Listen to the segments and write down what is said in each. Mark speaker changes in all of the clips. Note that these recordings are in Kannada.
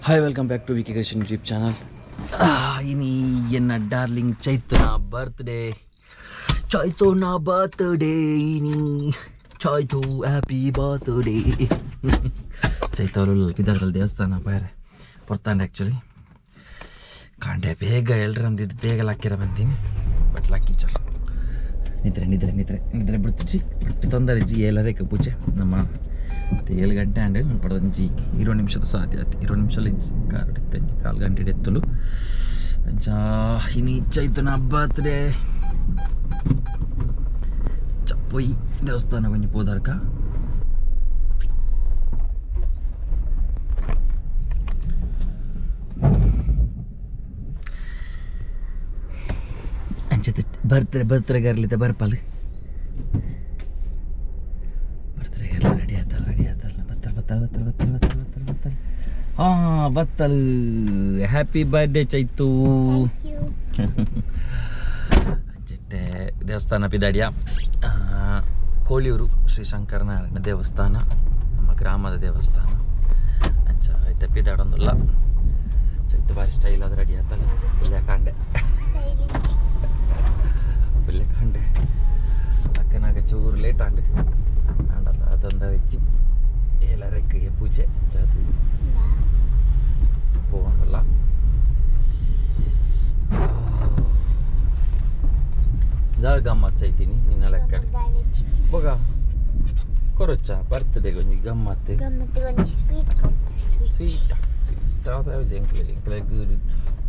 Speaker 1: Hi welcome back to bkcreation YouTube channel. ಇನಿ ಎನ್ನ ಡಾರ್ಲಿಂಗ್ ಚೈತುನ ಬರ್ತ್ಡೇ ಇನಿ ಚೈತು ಹ್ಯಾಪಿ ಬರ್ತ್ಡೇ. ಚೈತವರಲ್ಲಿ ಕಿದಾರದಲ್ಲಿ ದೇವಸ್ಥಾನ ಬೇರೆ ಬರ್ತಾನೆ ಆ್ಯಕ್ಚುಲಿ ಕಾಂಡೆ ಬೇಗ ಎಲ್ರಂದಿದ್ದು ಬೇಗ ಲಾಕಿರ ಬಂದೀನಿ ಬಟ್ ಲಾಕಿ ಚಲೋ ನಿದ್ರೆ ಬಿಡ್ತಿಜ್ಜಿ ಬಿಟ್ಟು ತೊಂದರೆಜ್ಜಿ ಏಲರೇಕ ಪೂಜೆ ನಮ್ಮ ಮತ್ತು 7 ಗಂಟೆ ಅಂಡೆ ಪಡೆದಂಜಿ 20 ನಿಮಿಷದ ಸಾಧ್ಯ ಆಯ್ತು. 20 ನಿಮಿಷದಲ್ಲಿ ಕಾರ್ ಹಿಡಿತಂಜಿ 4 ಗಂಟೆ ಎತ್ತಲು ಅಂಚಾ ಇನಿ ಚೈತನ ಬರ್ತ್ಡೇ ಚಪ್ಪೊಯ್ ದೇವಸ್ಥಾನ ಕೊಂಚ ಪೋದಾರ್ಕ ಅಂಚೆ ಬರ್ತ್ಡೇಗಾರ್ಲಿದ್ದ ಬರ್ಪಲ್ ರೆಡಿ ಆತಲ್ಲ ಬತ್ತಲ್ ಹಾಂ ಬತ್ತಲ್ ಹ್ಯಾಪಿ ಬರ್ಡೇ ಚೈತು. ಅಂಚೆ ದೇವಸ್ಥಾನ ಪಿದಾಡಿಯ ಕೋಲಿಯೂರು ಶ್ರೀ ಶಂಕರನಾರಾಯಣ ದೇವಸ್ಥಾನ ನಮ್ಮ ಗ್ರಾಮದ ದೇವಸ್ಥಾನ ಅಂಚ ಐತೆ ಪಿದಾಡೊಂದಿಲ್ಲ ಚೈತು ಬಾರಿ ಸ್ಟೈಲ್ ಅದು ರೆಡಿ ಆತಲ್ಲ ಫುಲ್ಲೆ ಕಾಂಡೆ ಅಕ್ಕನಾಗ ಚೂರು ಲೇಟ್ ಆಂಡೆ ಆಂಡಲ್ಲ ಅದೊಂದು ಹೆಚ್ಚಿ ಎಲ್ಲ ರೆಕ್ಕೆಗೆ ಪೂಜೆ ಜಾತಿ ಹೋಗಲ್ಲ ಜಾಗ ಗಮ್ಮತ್ ಚೈತೀನಿ ನಿನ್ನ ಲೆಕ್ಕ ಹೋಗ ಕೊರೊಚ್ಚ ಬರ್ತ್ಡೇಗೆ ಒಂದು ಗಮ್ಮತ್ತು ಸ್ವೀಟ್ ಎಂಕ್ಲೆ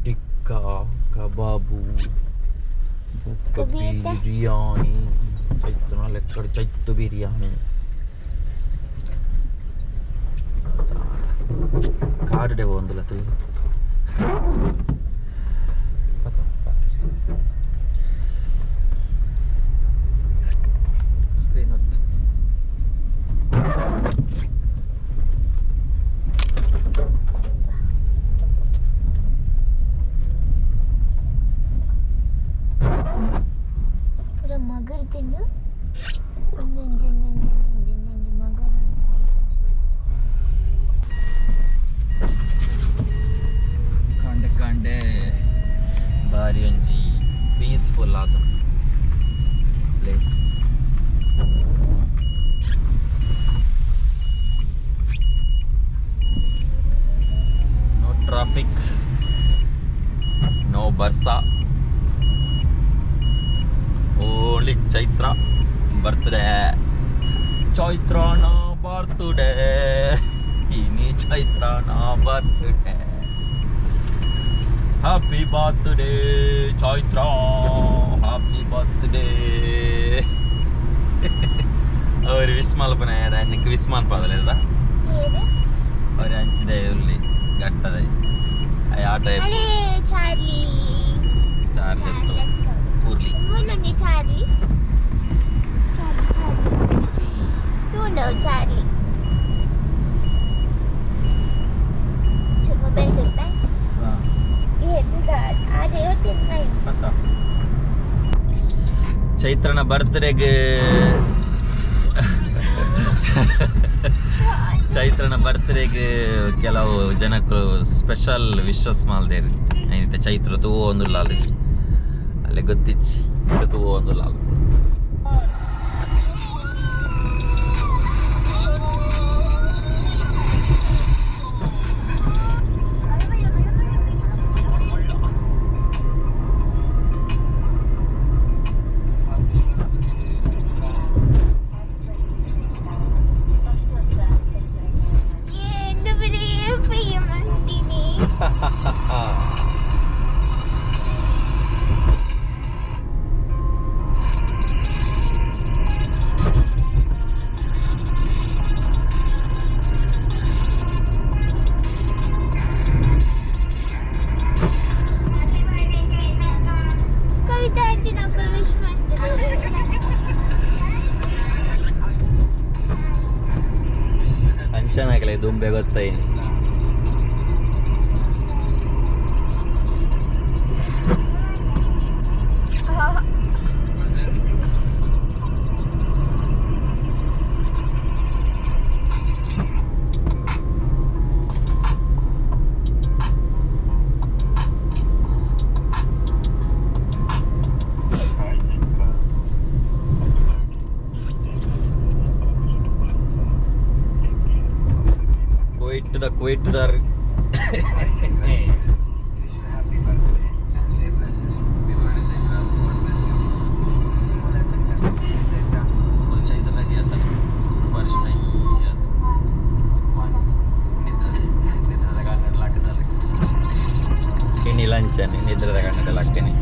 Speaker 1: ಟಿಕ್ಕ ಕಬಾಬು ಬಿರಿಯಾನಿ ಚೈತು ಲೆಕ್ಕ ಚೈತು ಬಿರಿಯಾನಿ ಕಾಡುಡೆ ಒಂದಿಲ್ಲ ತುಳು ಸ್ಕ್ರೀನ್ ಹೊತ್ತು
Speaker 2: ಮಗರು ತಿಂದು
Speaker 1: ಕಾಂಡೆ ಬಾರಿ ಒಂಜಿ ಪೀಸ್ಫುಲ್ ಆದ ಪ್ಲೇಸ್. ನೋ ಟ್ರಾಫಿಕ್, ನೋ ಬರ್ಸಾ, ಓನ್ಲಿ ಚೈತ್ರ ಬರ್ತ್ಡೇ. ಚೈತ್ರನ ಬರ್ತ್ಡೇ ಇನಿ ಚೈತ್ರನ birthday. Happy birthday Chaitra, happy birthday. ಅವ್ರು ವಿಶ್ ಮಲ್ಪನೆ ಅನ್ನಕ್ಕೆ ವಿಶ್ ಮಲ್ಪದಲ್ಲ ಅವ್ರು ಹಂಚಿದೆ ಇಲ್ಲಿ ಗಟ್ಟದ ಆಟ ಚಾರ್ಲಿ ಇತ್ತು ಕೂರ್ಲಿ
Speaker 2: ಚಾರ್ಲಿ ಚಾರ್ಲಿ
Speaker 1: ಚೈತ್ರನ ಬರ್ತ್ಡೇಗೆ ಕೆಲವು ಜನಕ್ಕಳು ಸ್ಪೆಷಲ್ ವಿಶಸ್ ಮಾಲ್ದೇರಿ ಐತೆ ಚೈತ್ರ ತೂ ಒಂದು ಲಾಲ್ ಅಲ್ಲೇ ಗೊತ್ತಿಚ್ಚಿ ತೂ ಒಂದು Lal. ಅಂಚನಾಗಲೇ ದುಂಬೆ ಗೊತ್ತಾಯಿ to the Kuwait to the ini lunch ani nidra daganada lakkani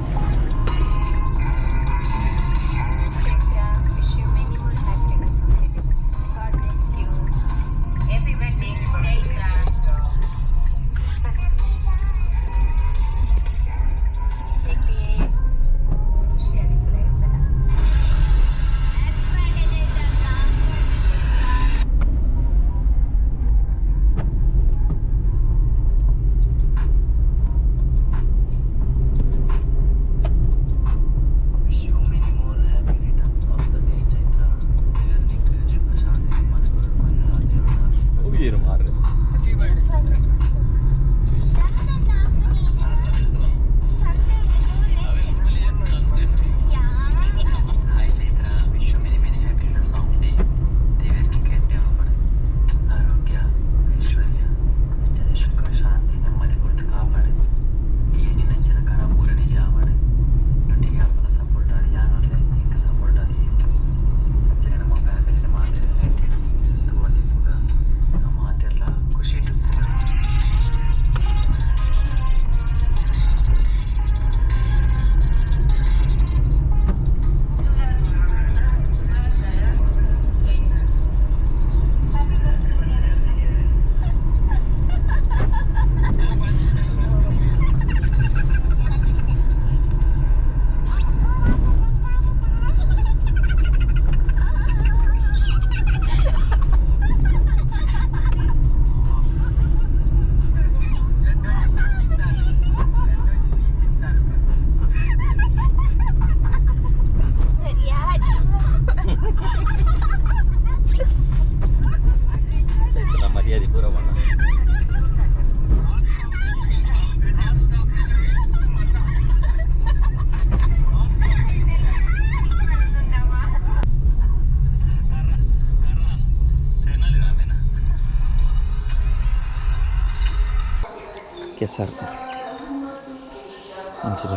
Speaker 1: kesar anjir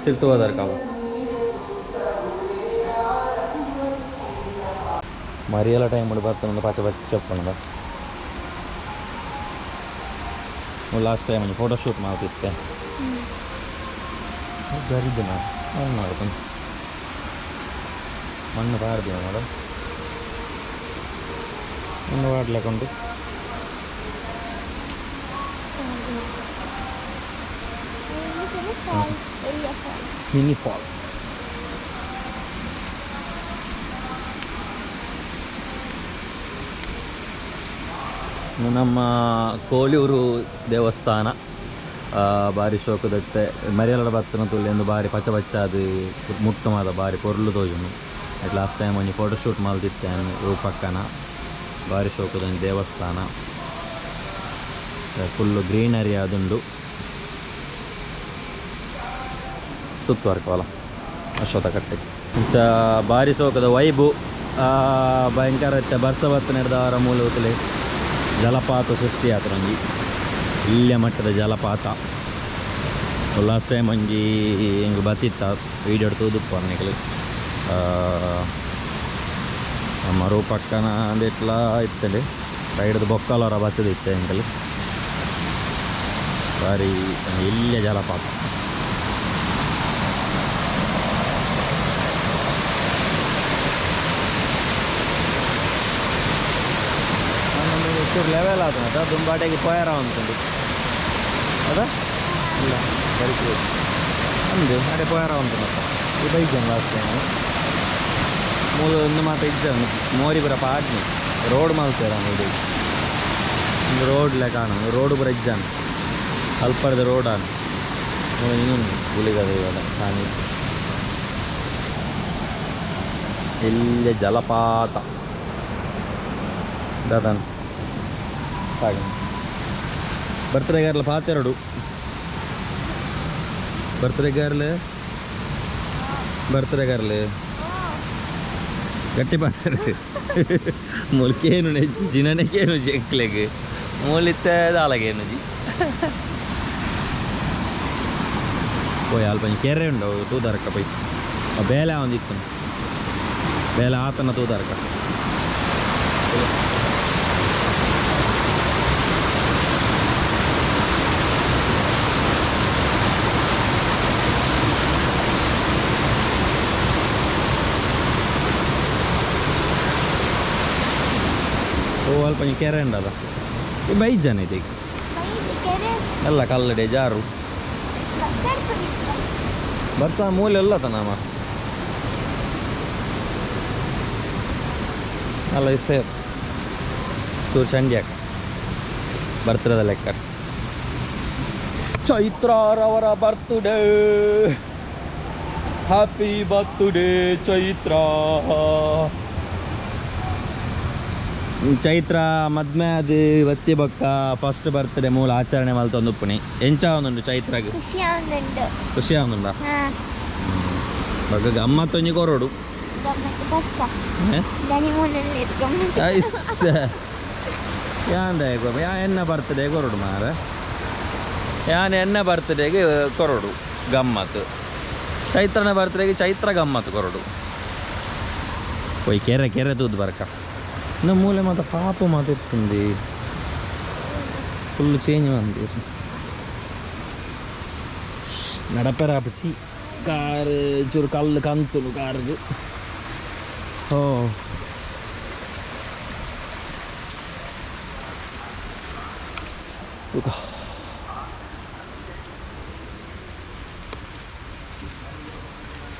Speaker 1: ತಿಳ್ತುವುದರ ಕಾವು ಮರಿಯಲ್ಲ ಟೈಮ್ ಮಾಡಿ ಬರ್ತಾನೆ ಪಾಚ ಬಚ್ಚ ಚಪ್ಪಣ್ಣ ಲಾಸ್ಟ್ ಟೈಮ್ ಫೋಟೋಶೂಟ್ ಮಾಡ್ತಿದ್ದೆ ಜರಿದ್ದೆ ನಾನು ಮಾಡ್ತೀನಿ ಮಣ್ಣು ಬಾರ್ದು ಮೇಡಮ್ ಮಣ್ಣು ಬಾಡ್ಲಿಕ್ಕೊಂಡು ಮಿನಿ ಫಾಲ್ಸ್ ನಮ್ಮ ಕೋಲಿಯೂರು ದೇವಸ್ಥಾನ ಬಾರಿ ಶೋಕದತ್ತೆ ಮರಿಯಲಡ ಬತ್ತನ ತುಳ್ಳಿ ಬಾರಿ ಪಚ್ಚ ಪಚ್ಚ ಅದು ಮುಟ್ಟಮಾದ ಬಾರಿ ಪೊರ್ಲು ತೋಜುನು ಲಾಸ್ಟ್ ಟೈಮ್ ಒಂಜಿ ಫೋಟೋಶೂಟ್ ಮಲ್ದಿತ್ತೇನೆ ಇವು ಪಕ್ಕನ ಬಾರಿ ಶೋಕದ ದೇವಸ್ಥಾನ ಫುಲ್ಲು ಗ್ರೀನರಿ ಅದುಂಡು ಸುತ್ತುವರ್ಕವಲ್ಲ ಅಶ್ವಥ ಕಟ್ಟೆ ಇಂಚ ಬಾರಿ ಶೋಕದ ವೈಬು ಭಯಂಕರ ಬರ್ಸವತ್ತು ನಡೆದವರ ಮೂಲದಲ್ಲಿ ಜಲಪಾತ ಸೃಷ್ಟಿ ಆತ ಒಂಜಿ ಇಲ್ಲಿಯ ಮಟ್ಟದ ಜಲಪಾತ ಲಾಸ್ಟ್ ಟೈಮ್ ಒಂಜಿ ಹಿಂಗೆ ಬತ್ತಿತ್ತ ವೀಡಿಯೋ ತೂದುಪ್ಪ ಅನ್ನಿಕಲು ನಮ್ಮ ರೂಪಕ್ಕನ ಅಂದಿಟ್ಲ ಇತ್ತಲ್ಲಿ ಸೈಡ್ದು ಬೊಕ್ಕಲವರ ಬತ್ತದಿತ್ತೆ ಹಿಂಗಲ್ಲಿ ಬಾರಿ ಇಲ್ಲಿಯ ಜಲಪಾತ ಲೆವೆಲ್ ಆದ ಅದ ದುಂಬಾಟೆಗೆ ಪೋಯರ ಅಂದ್ಕೊಂಡು ಅದ ಇಲ್ಲ ಬರೀ ಅಂದು ಅಡೆ ಪೋಯರ ಅಂತ ಈ ಬೈಕ್ ಜನ ಲಾಸ್ಟ್ ಟೈಮ್ ಮೂಲ ಒಂದು ಮಾತು ಇಜ್ಜಾನು ಮೋರಿ ಬರ ಪಾಡ್ನಿ ರೋಡ್ ಮಾಡ್ತಾರೆ ನೋಡಿ ಒಂದು ರೋಡ್ಲೆ ಕಾಣ ರೋಡ್ ಬರ ಇಜ್ಜಾನು ಅಲ್ಪದ ರೋಡಾನು ಇನ್ನೊಂದು ಗುಳಿಗದ ಇವಾಗ ಕಾಣಿ വലിയ ജലപാത ഇതാണ് ബർത്ത്ഡേ കാറിൽ പാത്തിരടു ಬರ್ತಡೇ ಕಾರಲ್ಲಿ ಗಟ್ಟಿ ಪಾತ್ರೆ ಮೊಲ್ಕೇನು ಜಿನನೆಗೇನು ಜಂಕ್ಲೆಗೆ ಮೂಲಿತ್ತೆ ದಾಲಗೇನು ಜಿ പോയി അല്പം ಕೆರೆ ഉണ്ടോ തൂതറക്ക പോയി ಬೇಲೆ ಒಂದಿತ್ತು ಬೇಲೆ ಆತನ ತೂದರಕ ಓ ಅಲ್ಪ ಕೆರೆ ಉಂಡದ ಈ ಬೈಕ್ ಜನ ಇದೆ ಎಲ್ಲ ಕಲ್ಲಡೆ ಜಾರು ಬರ್ಸ ಮೂಲೆ ಎಲ್ಲ ತನಮ್ಮ ಅಲ್ಲ ಸೇರ್ ಚೂರು ಚಂಡ್ಯಾಕ ಬರ್ತಿರೋದ ಲೆಕ್ಕ ಚೈತ್ರರವರ birthday happy birthday Chaitra Chaitra ಮದ್ಮೆ ಅದು ಬತ್ತಿ ಬೊಕ್ಕ ಫಸ್ಟ್ ಬರ್ತ್ಡೇ ಮೂಲ ಆಚರಣೆ ಮಲ್ತೊಂದು ಉಪ್ಪುನಿ ಎಂಚ ಒಂದುಂಡು ಚೈತ್ರಗೆ ಖುಷಿ ಆಗುಂಡ ಬಗ್ಗ ಗಮ್ಮತ್ತೊಂಜಿ ಕೊರೋಡು ಯಾ ಎನ್ನ ಬರ್ತ್ಡೇ ಕೊರೋಡು ಮಾರ ಯಾನ್ ಎನ್ನ ಬರ್ತ್ಡೇಗೆ ಕೊರೋಡು ಗಮ್ಮತ್ತು ಚೈತ್ರನ ಬರ್ತ್ಡೇಗೆ ಚೈತ್ರ ಗಮ್ಮತ್ತು ಕೊರೋಡು పోయి ಕೆರೆ ತೂದು ಬರ್ಕ ಇನ್ನು ಮೂಲೆ ಮಾತ್ರ ಪಾಪ ಮಾತಿರ್ತೀನಿ ಫುಲ್ ಚೇಂಜ್ ಮಾಡಿ ನಡಪೆರಾಪಚ್ಚಿ ಕಾರ್ ಚೂರು ಕಲ್ಲು ಕಂತುಲು ಕಾರ್ಗೆ ಓ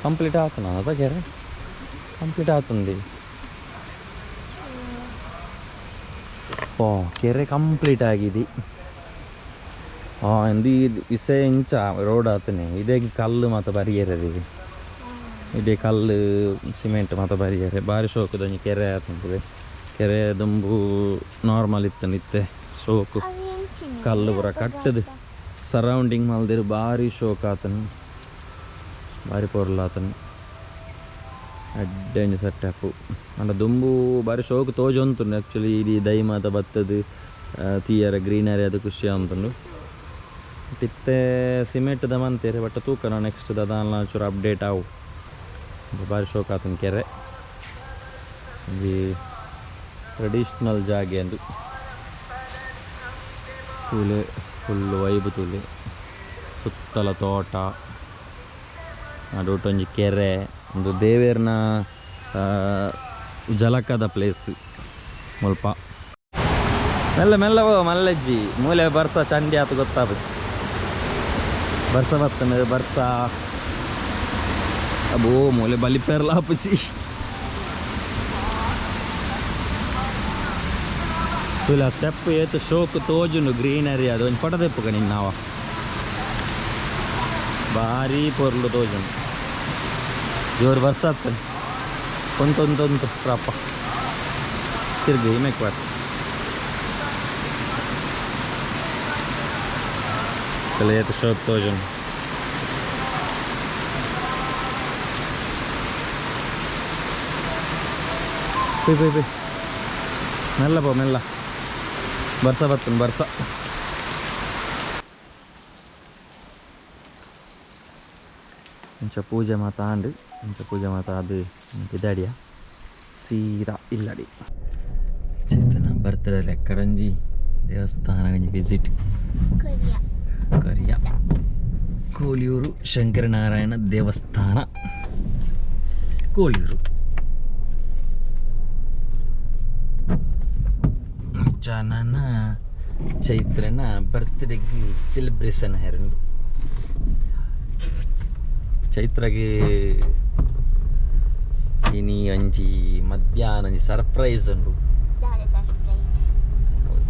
Speaker 1: ಕಂಪ್ಲೀಟ್ ಆತನ ಅದ ಕೆರೆ ಕಂಪ್ಲೀಟ್ ಆತಂడి ಓ ಕೆರೆ ಕಂಪ್ಲೀಟ್ ಆಗಿದೆ ಎಂದಿ ಇಸೆ ಇಂಚ ರೋಡ್ ಆತನೆ ಇದೇ ಕಲ್ಲು ಮತ್ತು ಬರಿಯರದಿದೆ ಇದೇ ಕಲ್ಲು ಸಿಮೆಂಟ್ ಮತ್ತು ಬರಿಯರೆ ಭಾರಿ ಶೋಕದೊಂದು ಕೆರೆ ಆತಂತದೆ ಕೆರೆ ದುಂಬು ನಾರ್ಮಲ್ ಇತ್ತೆ ಶೋಕು ಕಲ್ಲು ಪೂರ ಕಟ್ಟದು ಸರೌಂಡಿಂಗ್ ಮಲ್ದಿರು ಭಾರಿ ಶೋಕ ಆತನು ಭಾರಿ ಪೊರ್ಲು ಆತನು ಅಡ್ಡೆಂಜು ಸೆಟಪ್ಪು ಅಂಡ ದುಂಬು ಬಾರಿ ಶೋಕು ತೋಜೊಂತುಂಡು ಆ್ಯಕ್ಚುಲಿ ಇಡೀ ದೈಮಾತ ಬತ್ತದು ತೀಯರ ಗ್ರೀನರಿ ಅದು ಖುಷಿ ಅಂತುಂಡು ಇತ್ತೆ ಸಿಮೆಂಟ್ದ ಮಂತೇರೆ ಬಟ್ ತೂಕ ನಾವು ನೆಕ್ಸ್ಟ್ ದಾದಾನ ಚೂರು ಅಪ್ಡೇಟ್ ಆವು ಭಾರಿ ಶೋಕ ಆತನ ಕೆರೆ ಈ ಟ್ರೆಡಿಷ್ನಲ್ ಜಾಗೆ ಅಂದು ತುಲೆ ಫುಲ್ಲು ವೈಬ್ ತುಲೆ ಸುತ್ತಲ ತೋಟ ಅದೊಟ್ಟೊಂಜಿ ಕೆರೆ ಒಂದು ದೇವೇರ್ನ ಜಲಕದ ಪ್ಲೇಸ್ ಸ್ವಲ್ಪ ಮೆಲ್ಲ ಮೆಲ್ಲ ಮಲ್ಲಜ್ಜಿ ಮೂಲೆ ಬರ್ಸ ಚಂಡಿ ಆತು ಗೊತ್ತಾಗ್ಬೇಕು ಬರ್ಸ ಬರ್ತನೆ ಬರ್ಸ ಅಬೋ ಮೂಲೆ ಬಲಿಪೆರ್ಲ ಆಪುಚಿ ತುಲ ಸ್ಟೆಪ್ ಏತು ಶೋಕು ತೋಜುಂಡು ಗ್ರೀನರಿ ಅದು ಒಂದು ಫೋಟೋ ತೆಪ್ಪುಕ ನಿನ್ನಾವ ಭಾರಿ ಪೊರ್ಲು ತೋಜುಂಡು ಜೋರು ಬರ್ಸ ಆಗ್ತಾನೆ ಒಂತೊಂದು ಪ್ರಾಪ ತಿರ್ಗಿ ಹಿಮಕ್ಕೆ ಬಾರ ಕಲಿಯತ್ತು ಶೋಕ್ ತೋಜನ್ ಪೈ ಮೆಲ್ಲ ಪೋ ಮೆಲ್ಲ ಬರ್ಸ ಬರ್ತನೆ ಬರ್ಸ ಇಂಚ ಪೂಜೆ ಮಾತಾಂಡು ಇಂಚ ಪೂಜೆ ಮಾತಾದು ಇದಾಡಿಯ ಸೀರಾ ಇಲ್ಲಡಿ ಚೇತನ ಬರ್ತಡೇ ಕರಂಜಿ ದೇವಸ್ಥಾನ ವಿಸಿಟ್ ಕರಿಯ ಕೋಲಿಯೂರು ಶಂಕರನಾರಾಯಣ ದೇವಸ್ಥಾನ ಕೋಲಿಯೂರು ಜನನ ಚೈತ್ರನ ಬರ್ತ್ಡೇಗೆ ಸೆಲೆಬ್ರೇಷನ್ ಹೆರಂಡು ಚೈತ್ರಗೆ ಇನಿ ಒಂಜಿ ಮಧ್ಯಾಹ್ನ ಒಂಜಿ ಸರ್ಪ್ರೈಸ್ ಉಂಡು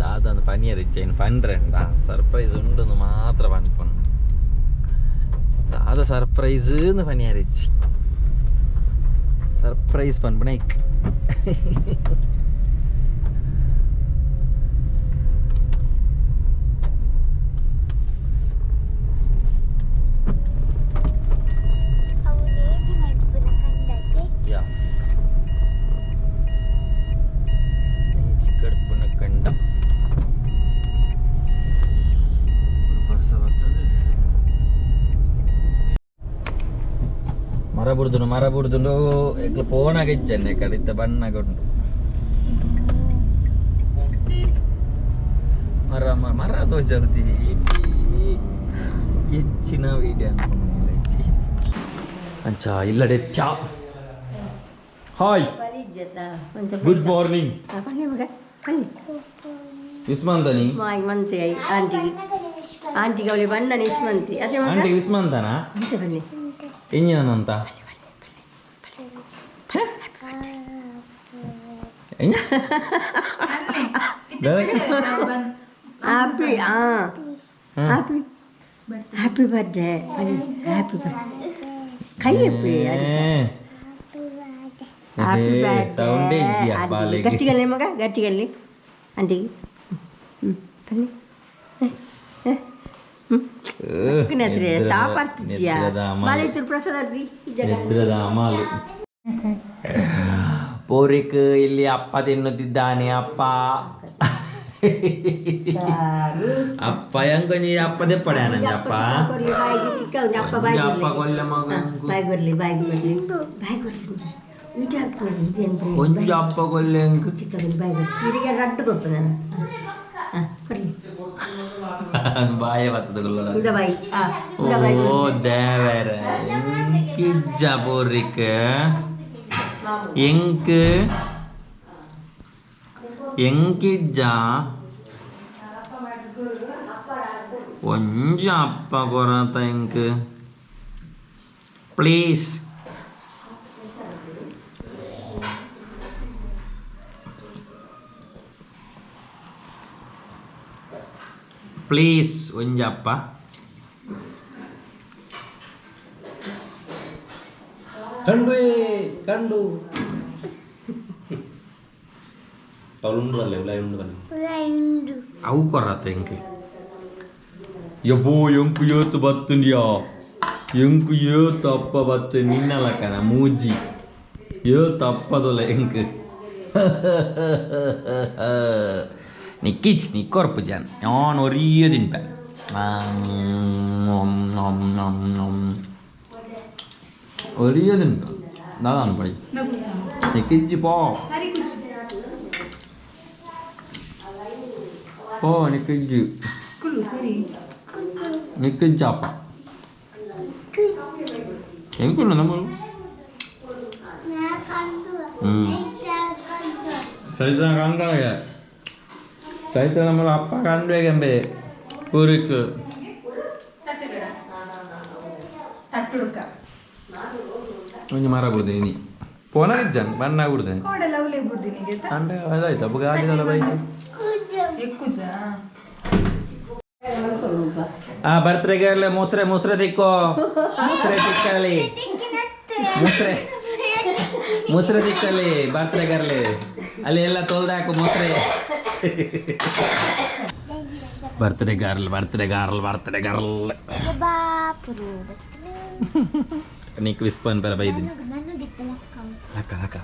Speaker 1: ದಾದನ ಪನಿಯರ್ ಇಜ್ಜೇನು ಪಂಡ್ರೆಂಡ ಸರ್ಪ್ರೈಸ್ ಉಂಡು ಮಾತ್ರ ಪನ್ಪುನು ದಾದ ಸರ್ಪ್ರೈಸ್ ಪನಿಯರ್ ಇಜ್ಜಿ ಸರ್ಪ್ರೈಸ್ ಪನ್ಪಣೆ ಇಕ್ ಕಡುಪುನ ಕಂಡ ವರ್ಷ ಬರ್ತದೆ ಮರ ಬುಡ್ದುಂಡು ಎಕ್ಲ ಪೋನಾಗ ಇಜ್ಜನ್ನೆ ಕಡಿತ ಬಣ್ಣಗೊಂಡು ಮರ ತೋಜಲ್ತಿ ಹೆಚ್ಚಿನ ವೀಡಿಯೋ ಅಂಚ ಇಲ್ಲಡೆ ಚಾ ಹಾಯ್ ಗುಡ್ ಮಾರ್ನಿಂಗ್ ವಿಸ್ಮಂತನಿ
Speaker 2: ಮಂತೆ ಆಂಟಿಗೆ ಅವಳಿ ಬಣ್ಣ ನಿಸ್ಮಂತಿ ಅದೇ
Speaker 1: ಆಂಟಿ ವಿಸ್ಮಂತನಾ
Speaker 2: ಅಂತೆ ಬನ್ನಿ
Speaker 1: ಎಂಜಿನಂತ
Speaker 2: happy happy happy birthday happy birthday ಕೈ ಹ್ಯಾಪಿ ಹ್ಯಾಪಿ ಬರ್ಡೇ ಗಟ್ಟಿಗಲ್ಲಿ ಮಗ ಗಟ್ಟಿಗಲ್ಲಿ ಆಂಟಿಗೆ ಬನ್ನಿ ಚಾ ಬರ್ತಿದ್ಯಾ ಮಾಲೇಶ್ವರ ಪ್ರಸಾದ
Speaker 1: ಅಮಾಲು ಪೋರಿಕ್ ಇಲ್ಲಿ ಅಪ್ಪ ತಿನ್ನುತ್ತಿದ್ದಾನೆ ಅಪ್ಪ ಅಪ್ಪ ಹೆಂಗೊಂಜಿ ಅಪ್ಪ ದೆಪ್ಪಡೆ ನಂಜಪ್ಪ ಅಪ್ಪ ಕೊಲ್ಲ ಮಗ ಕೊಂಚ ಅಪ್ಪ ಕೊಲ್ಲೆ
Speaker 2: ರಟ್ಟು ಕೊಡ್ತು ನಾನು
Speaker 1: ಬಾಯ ಬರ್ತದ ಓ ದೇವರ ಎಂಕಿಜ್ಜ ಪೋರಿಕ್ ಎಂಕಿಜ್ಜ ಒಂಜ ಅಪ್ಪ ಕೊರತ ಎಂಕ್ ಪ್ಲೀಸ್ ಪ್ಲೀಸ್ ಒಂಜಪ್ಪ
Speaker 3: ಕಂಡು
Speaker 1: ಅವು ಕೊರತ ಎಂಕ್ ಯಬ್ಬೋ ಎಂಕು ಯೋತು ಬತ್ತುಂಡ್ಯಾ ಎಂಕು ಯೋತು ಅಪ್ಪ ಬತ್ತು ನಿನ್ನಲಕನ ಮೂಜಿ ಯೋತು ಅಪ್ಪದೊಲ ಎಂಕ್ ನಿಕ್ಕಿಚ್ ನಿ ಕೊರ್ಪು ಜಾನ್ ನಾನು ಒರಿಯೋ ತಿನ್ಪ ಒರಿಯೋ ತಿನ್ಪ ನಾನು ಬೈ ನಿಕ್ಕಿಜ್ಜಿ ಪೋ ಓ ನಿಕ್ಕಿಜ್ಜಿ ನಿಕ್ಕಿಜ್ಜಪ್ಪ ಹೆಂಗುಲ್ಲ ನಮ್ಮ ಚೈತ್ರ ಕಂಡಾಗ ಚೈತ್ರ ನಮ್ಮ ಅಪ್ಪ ಕಂಡುವೆಗೆಂಬೆ ಪೂರಿಕ್ ಒಂಜಿ ಮರ ಬುಡ್ದೀನಿ ಪೋನ ಇಜ್ಜನ್ ಬಣ್ಣ ಬಿಡ್ದೇನೆ ಅಂಡೆ ಅದಾಯ್ತು ಹಬ್ಬ ಆಗಿದಲ್ಲ ಬೈಕ್ ಬರ್ತ್ಡೇಗೆ ಅಲ್ಲೇ ಮೊಸರೆ ತಿಕ್ಕೋ ಮೊಸರೆ ತಿಕ್ಕಲಿ ಮೊಸರೆ ತಿಕ್ಕಲಿ ಬರ್ತ್ಡೇಗೆ ಅಲ್ಲಿ ಎಲ್ಲ ತೊಳ್ದು ಹಾಕು ಮೊಸರೆ ಬರ್ತ್ಡೇ ಗರ್ಲ್ ನೀಕ್ ವಿಸ್ಪನ್ ಬರ ಬೈದಿನಿ ಹಾಕ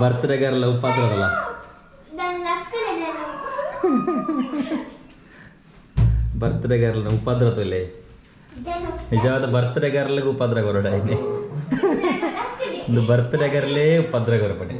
Speaker 1: ಬರ್ತ್ಡೇ ಗರ್ಲ್ ಉಪದ್ರವಲ್ಲ ಬರ್ತ್ಡೇ ಗರ್ಲ್ ಉಪದ್ರತല്ലേ ನಿಜವಾದ ಬರ್ತ್ಡೇ ಗರ್ಲ್ಗೆ ಉಪದ್ರ ಕೊರಡಾಯ್ನೆ ಒಂದು ಬರ್ತ್ಡೇ ಗರ್ಲೇ ಉಪದ್ರ ಕೊರಪಡೆ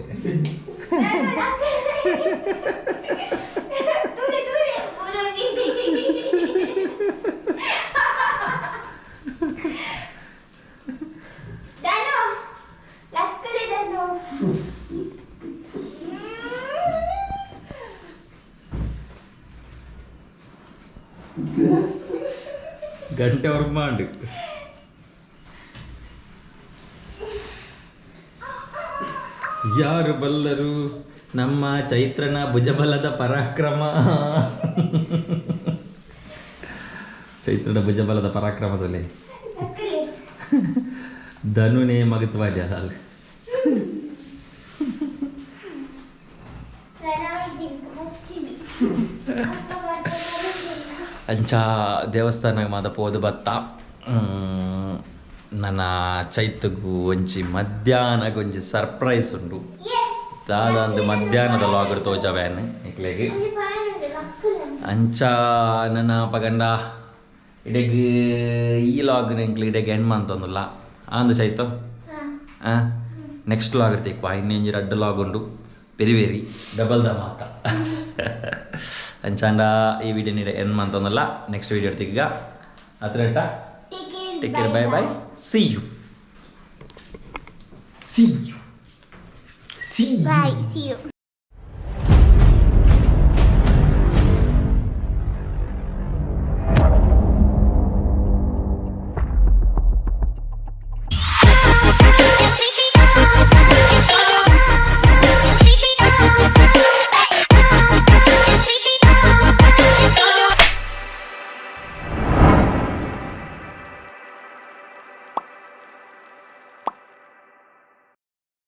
Speaker 1: ಗಂಟೆ ಮಾಡು ಯಾರು ಬಲ್ಲರು ನಮ್ಮ ಚೈತ್ರನ ಭುಜಬಲದ ಪರಾಕ್ರಮ. ಚೈತ್ರನ ಭುಜಬಲದ ಪರಾಕ್ರಮದಲ್ಲಿ ಧನುನೇ ಮಗತ್ವಾಡ್ಯ ಅಲ್ಲಿ ಅಂಚ ದೇವಸ್ಥಾನಕ್ಕೆ ಮಾದ ಪೋದು ಬತ್ತ ನನ್ನ ಚೈತಗೂ ಒಂಜಿ ಮಧ್ಯಾಹ್ನಕ್ಕೆ ಒಂಜಿ ಸರ್ಪ್ರೈಸ್ ಉಂಡು. ದಾದಂದು ಮಧ್ಯಾಹ್ನದ ಲಾಗಡ್ ತೋಜವ್ಯಾನ್ ಇಕ್ಲೆಗೆ ಅಂಚ ನನ್ನ ಪಗಂಡ ಇಡೆಗ್ ಈ ಲಾಗ್ ಎಂಕ್ಲೆ ಇಡೆಗೆ ಹೆಣ್ಣು ಅಂತಂದಿಲ್ಲ ಆಂದು ಚೈತು ನೆಕ್ಸ್ಟ್ ಲಾಗ್ ಇರ್ತೀವಿ ಇನ್ನೊಂಜಿ 2 ಲಾಗ್ ಉಂಡು ವೆರಿ ವೆರಿ ಡಬಲ್ ದ ಮಾತ ಅಂಚಾಂಡ ಈ ವಿಡಿಯೋ ನೀಡ ಹೆಣ್ಣು ಅಂತಂದಿಲ್ಲ ನೆಕ್ಸ್ಟ್ ವಿಡಿಯೋ ಇರ್ತೀವಿ ಈಗ ಹತ್ರ take care bye bye see you
Speaker 3: Bye. See you.